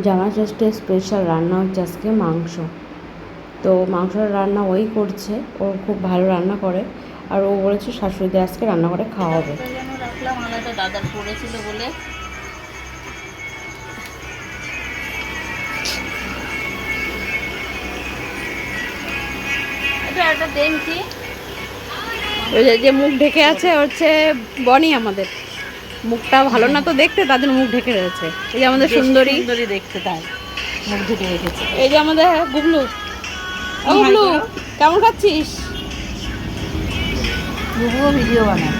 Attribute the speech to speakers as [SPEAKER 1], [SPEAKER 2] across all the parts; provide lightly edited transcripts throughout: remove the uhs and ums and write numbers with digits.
[SPEAKER 1] জামাই ষষ্ঠীর স্পেশাল রান্না হচ্ছে আজকে মাংস। তো মাংসের রান্না ওই করছে, ও খুব ভালো রান্না করে। আর ও বলেছে শাশুড়িদের আজকে রান্না করে খাওয়াবে।
[SPEAKER 2] যেন রাখলাম আলাদা, দাদার পড়েছিল বলে। এটা একটা দেখছি,
[SPEAKER 1] ওই যে মুখ ঢেকে আছে হচ্ছে বনি, আমাদের মুখটা ভালো না তো দেখতে, তাদের মুখ ঢেকে রয়েছে। এই যে আমাদের সুন্দরী
[SPEAKER 2] সুন্দরী দেখতে, তাই মুখ ঢেকে রেখেছে।
[SPEAKER 1] এই যে আমাদের গুবলু। ও গুবলু, কেমন খাচ্ছিস?
[SPEAKER 2] গুবলু ভিডিও বানায়।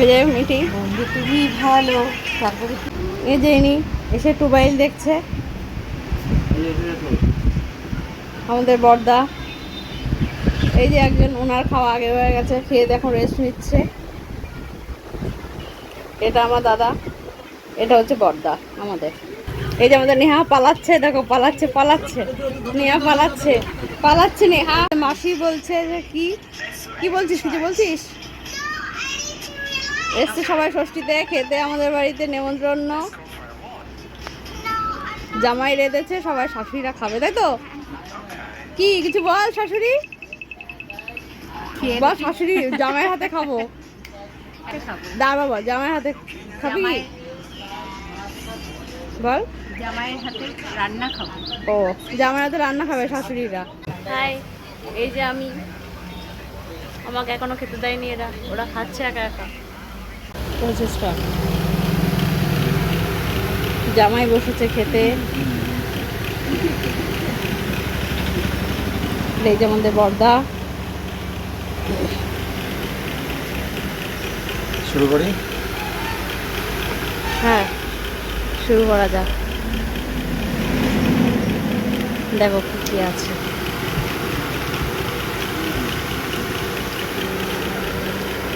[SPEAKER 1] এই যে মিটি,
[SPEAKER 2] বন্ধু তুমি ভালো। তারপরে
[SPEAKER 1] এই যে ইনি এসে মোবাইল দেখছে। আমাদের বড়দা, এই যে একজন, ওনার খাওয়া আগে হয়ে গেছে, খেয়ে এখন রেস্ট নিচ্ছে। এটা আমার দাদা, এটা হচ্ছে বড়দা আমাদের। এই যে আমাদের নেহা পালাচ্ছে, দেখো পালাচ্ছে পালাচ্ছে, নেহা পালাচ্ছে পালাচ্ছে নেহা। মাসি বলছে যে কি কি বলছিস, কিছু বলছিস? এসছে সবাই ষষ্ঠীতে খেতে, আমাদের বাড়িতে নেমন্ত্রণ, জামাই রেঁধেছে, সবাই শাশুড়িরা খাবে, তাই তো? কি কিছু বল শাশুড়ি, বল শাশুড়ি জামাইয়ের হাতে খাবো। দা বাবা জামাইয়ের হাতে খাবি, বল।
[SPEAKER 2] জামাইয়ের হাতে রান্না খাবো।
[SPEAKER 1] ও, জামাইয়ের হাতে রান্না খাবে শাশুড়িরা। হাই, এই যে আমি, আমাকে এখনো খেতে দেয়নি এরা, ওরা খাচ্ছে একা একা। প্রচেষ্টা, জামাই বসেছে খেতে। এই যে আমাদের বড়দা।
[SPEAKER 3] শুরু করি।
[SPEAKER 1] হ্যাঁ, শুরু করা যাক। দেখো কি কি আছে।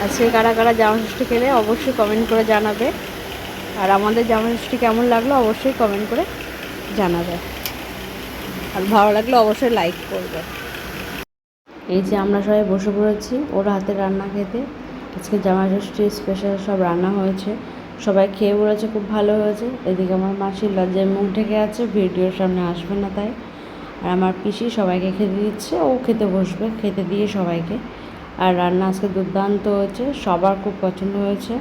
[SPEAKER 1] আজকে কারা কারা জামা ষষ্ঠী খেলে অবশ্যই কমেন্ট করে জানাবে। আর আমাদের জামা ষষ্ঠী কেমন লাগলো অবশ্যই কমেন্ট করে জানাবে। আর ভালো লাগলে অবশ্যই লাইক করবে। এই যে আমরা সবাই বসে পড়েছি ওর হাতে রান্না খেতে। আজকে জামা ষষ্ঠীর স্পেশাল সব রান্না হয়েছে, সবাই খেয়ে বলেছে খুব ভালো হয়েছে। এদিকে আমার মাসির লজ্জায় মুখ ঢেকে আছে, ভিডিওর সামনে আসবে না তাই। আর আমার পিসি সবাইকে খেতে দিচ্ছে, ও খেতে বসবে, খেতে দিয়ে সবাইকে। আর রান্না আজকে দুর্দান্ত হয়েছে, সবার খুব পছন্দ হয়েছে।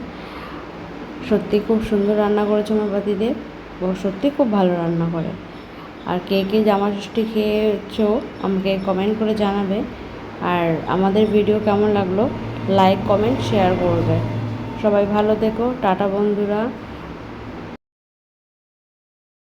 [SPEAKER 1] সত্যি খুব সুন্দর রান্না করেছে আমার পাতিদেব, ও সত্যি খুব ভালো রান্না করে। আর কে কে জামা ষষ্ঠী খেয়েছো আমাকে কমেন্ট করে জানাবে। আর আমাদের ভিডিও কেমন লাগলো লাইক কমেন্ট শেয়ার করবে। সবাই ভালো থেকো, টাটা বন্ধুরা।